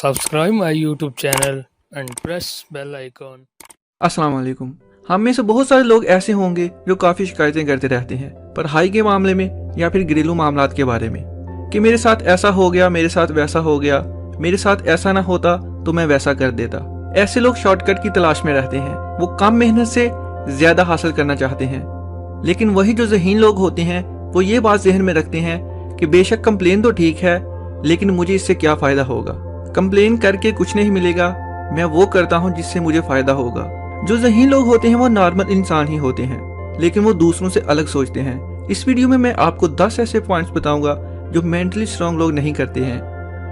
Subscribe my YouTube channel and press bell icon. अस्सलाम वालेकुम। हम में से बहुत सारे लोग ऐसे होंगे जो काफ़ी शिकायतें करते रहते हैं पढ़ाई के मामले में या फिर घरेलू मामलात के बारे में कि मेरे साथ ऐसा हो गया, मेरे साथ वैसा हो गया, मेरे साथ ऐसा ना होता तो मैं वैसा कर देता। ऐसे लोग शॉर्टकट की तलाश में रहते हैं। वो कम मेहनत से ज़्यादा हासिल करना चाहते हैं। लेकिन वही जो ज़हीन लोग होते हैं वो ये बात जहन में रखते हैं कि बेशक कंप्लेन तो ठीक है, लेकिन मुझे इससे क्या फ़ायदा होगा। कंप्लेन करके कुछ नहीं मिलेगा, मैं वो करता हूँ जिससे मुझे फ़ायदा होगा। जो ज़हीन लोग होते हैं वो नॉर्मल इंसान ही होते हैं, लेकिन वो दूसरों से अलग सोचते हैं। इस वीडियो में मैं आपको 10 ऐसे पॉइंट्स बताऊंगा जो मेंटली स्ट्रांग लोग नहीं करते हैं,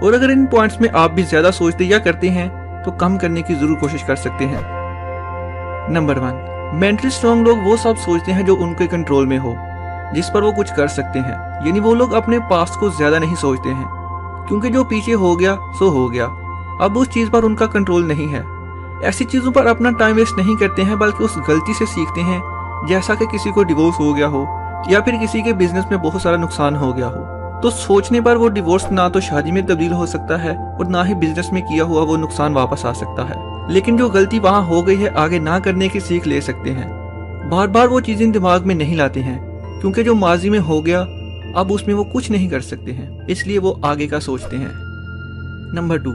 और अगर इन पॉइंट्स में आप भी ज़्यादा सोचते या करते हैं तो कम करने की ज़रूर कोशिश कर सकते हैं। नंबर 1, मेंटली स्ट्रांग लोग वो सब सोचते हैं जो उनके कंट्रोल में हो, जिस पर वो कुछ कर सकते हैं। यानी वो लोग अपने पास्ट को ज़्यादा नहीं सोचते हैं, क्योंकि जो पीछे हो गया सो हो गया, अब उस चीज़ पर उनका कंट्रोल नहीं है। ऐसी चीज़ों पर अपना टाइम वेस्ट नहीं करते हैं, बल्कि उस गलती से सीखते हैं, जैसा कि किसी को डिवोर्स हो गया हो या फिर किसी के बिजनेस में बहुत सारा नुकसान हो गया हो। तो सोचने पर वो डिवोर्स ना तो शादी में तब्दील हो सकता है और ना ही बिजनेस में किया हुआ वो नुकसान वापस आ सकता है। लेकिन जो गलती वहाँ हो गई है आगे ना करने की सीख ले सकते हैं। बार बार वो चीज़ें दिमाग में नहीं लाते हैं, क्योंकि जो माजी में हो गया अब उसमें वो कुछ नहीं कर सकते हैं, इसलिए वो आगे का सोचते हैं। नंबर 2,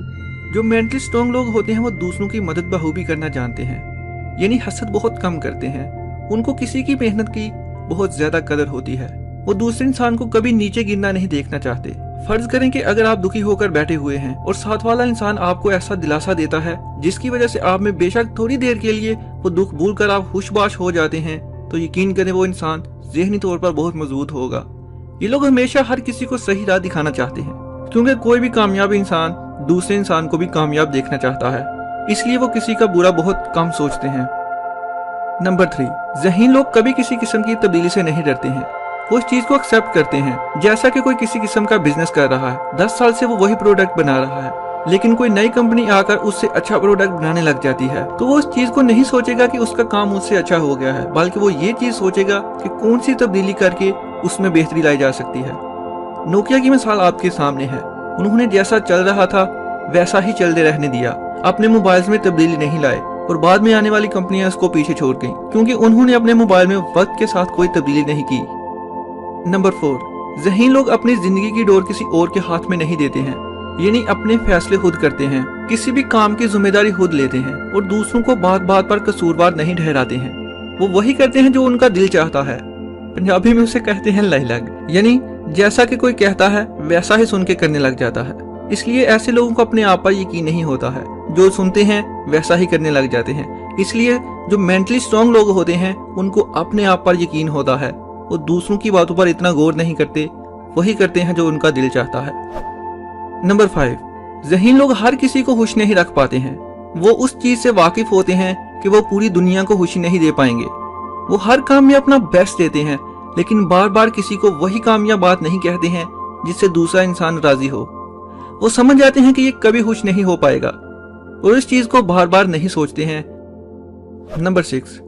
जो मेंटली स्ट्रांग लोग होते हैं वो दूसरों की मदद बखूबी करना जानते हैं। यानी हसद बहुत कम करते हैं। उनको किसी की मेहनत की बहुत ज्यादा कदर होती है। वो दूसरे इंसान को कभी नीचे गिरना नहीं देखना चाहते। फर्ज करें कि अगर आप दुखी होकर बैठे हुए हैं और साथ वाला इंसान आपको ऐसा दिलासा देता है जिसकी वजह से आप में बेशक थोड़ी देर के लिए वो दुख भूल कर आप खुशबाश हो जाते हैं, तो यकीन करें वो इंसान ज़हनी तौर पर बहुत मजबूत होगा। ये लोग हमेशा हर किसी को सही राह दिखाना चाहते हैं, क्योंकि कोई भी कामयाब इंसान दूसरे इंसान को भी कामयाब देखना चाहता है, इसलिए वो किसी का बुरा बहुत कम सोचते हैं। नंबर 3, ज़हीन लोग कभी किसी किस्म की तब्दीली से नहीं डरते हैं। वो इस चीज़ को एक्सेप्ट करते हैं, जैसा कि कोई किसी किस्म का बिजनेस कर रहा है, 10 साल से वो वही प्रोडक्ट बना रहा है, लेकिन कोई नई कंपनी आकर उससे अच्छा प्रोडक्ट बनाने लग जाती है, तो वो इस चीज़ को नहीं सोचेगा कि उसका काम उससे अच्छा हो गया है, बल्कि वो ये चीज़ सोचेगा कि कौन सी तब्दीली करके उसमें बेहतरी लाई जा सकती है। नोकिया की मिसाल आपके सामने है। उन्होंने जैसा चल रहा था वैसा ही चलते रहने दिया, अपने मोबाइल्स में तब्दीली नहीं लाए, और बाद में आने वाली कंपनियां उसको पीछे छोड़ गईं, क्योंकि उन्होंने अपने मोबाइल में वक्त के साथ कोई तब्दीली नहीं की। नंबर 4, ज़हीन लोग अपनी जिंदगी की डोर किसी और के हाथ में नहीं देते हैं। यानी अपने फैसले खुद करते हैं, किसी भी काम की जिम्मेदारी खुद लेते हैं और दूसरों को बात बात पर कसूरवार नहीं ठहराते हैं। वो वही करते हैं जो उनका दिल चाहता है। पंजाबी में उसे कहते हैं लाई लग, यानी जैसा कि कोई कहता है वैसा ही सुन के करने लग जाता है। इसलिए ऐसे लोगों को अपने आप पर यकीन नहीं होता है, जो सुनते हैं वैसा ही करने लग जाते हैं। इसलिए जो मेंटली स्ट्रांग लोग होते हैं उनको अपने आप पर यकीन होता है, वो दूसरों की बातों पर इतना गौर नहीं करते, वही करते हैं जो उनका दिल चाहता है। नंबर 5, ज़हीन लोग हर किसी को खुश नहीं रख पाते हैं। वो उस चीज से वाकिफ होते हैं कि वो पूरी दुनिया को खुशी नहीं दे पाएंगे। वो हर काम में अपना बेस्ट देते हैं, लेकिन बार बार किसी को वही कामयाब बात नहीं कहते हैं जिससे दूसरा इंसान राजी हो। वो समझ जाते हैं कि ये कभी खुश नहीं हो पाएगा, और इस चीज को बार बार नहीं सोचते हैं। नंबर 6,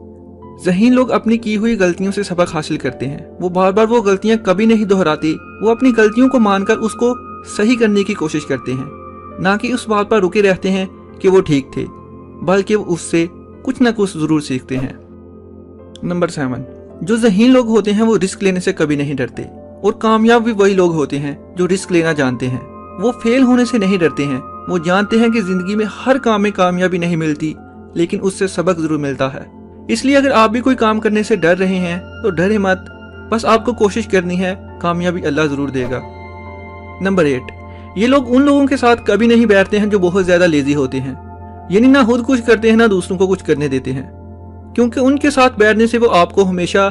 ज़हीन लोग अपनी की हुई गलतियों से सबक हासिल करते हैं। वो बार बार वो गलतियां कभी नहीं दोहराते। वो अपनी गलतियों को मानकर उसको सही करने की कोशिश करते हैं, ना कि उस बात पर रुके रहते हैं कि वो ठीक थे, बल्कि वो उससे कुछ ना कुछ जरूर सीखते हैं। नंबर 7, जो ज़हीन लोग होते हैं वो रिस्क लेने से कभी नहीं डरते, और कामयाब भी वही लोग होते हैं जो रिस्क लेना जानते हैं। वो फेल होने से नहीं डरते हैं। वो जानते हैं कि जिंदगी में हर काम में कामयाबी नहीं मिलती, लेकिन उससे सबक जरूर मिलता है। इसलिए अगर आप भी कोई काम करने से डर रहे हैं तो डरे मत, बस आपको कोशिश करनी है, कामयाबी अल्लाह जरूर देगा। नंबर 8, ये लोग उन लोगों के साथ कभी नहीं बैठते हैं जो बहुत ज्यादा लेजी होते हैं। यानी ना खुद कुछ करते हैं ना दूसरों को कुछ करने देते हैं, क्योंकि उनके साथ बैठने से वो आपको हमेशा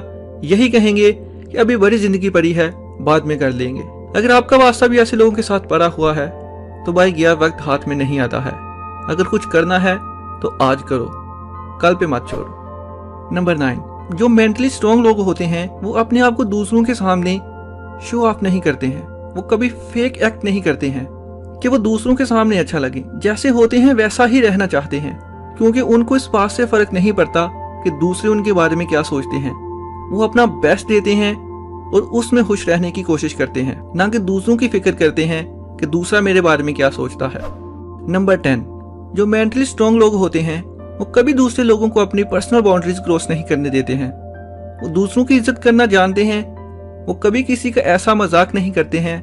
यही कहेंगे कि अभी बड़ी जिंदगी पड़ी है, बाद में कर लेंगे। अगर आपका वास्ता भी ऐसे लोगों के साथ पड़ा हुआ है तो भाई गया वक्त हाथ में नहीं आता है। अगर कुछ करना है तो आज करो, कल पे मत छोड़ो। नंबर 9, जो मेंटली स्ट्रांग लोग होते हैं वो अपने आप को दूसरों के सामने शो ऑफ नहीं करते हैं। वो कभी फेक एक्ट नहीं करते हैं कि वो दूसरों के सामने अच्छा लगे। जैसे होते हैं वैसा ही रहना चाहते हैं, क्योंकि उनको इस बात से फर्क नहीं पड़ता कि दूसरे उनके बारे में क्या सोचते हैं। वो अपना बेस्ट देते हैं और उसमें खुश रहने की कोशिश करते हैं, ना कि दूसरों की फिक्र करते हैं कि दूसरा मेरे बारे में क्या सोचता है। नंबर 10, जो मेंटली स्ट्रॉन्ग लोग होते हैं वो कभी दूसरे लोगों को अपनी पर्सनल बाउंड्रीज क्रॉस नहीं करने देते हैं। वो दूसरों की इज्जत करना जानते हैं। वो कभी किसी का ऐसा मजाक नहीं करते हैं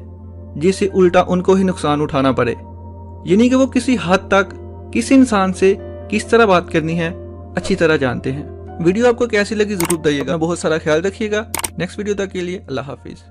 जिससे उल्टा उनको ही नुकसान उठाना पड़े। यानी कि वो किसी हद तक किसी इंसान से किस तरह बात करनी है अच्छी तरह जानते हैं। वीडियो आपको कैसी लगी जरूर बताइएगा। बहुत सारा ख्याल रखिएगा। नेक्स्ट वीडियो तक के लिए अल्लाह हाफिज।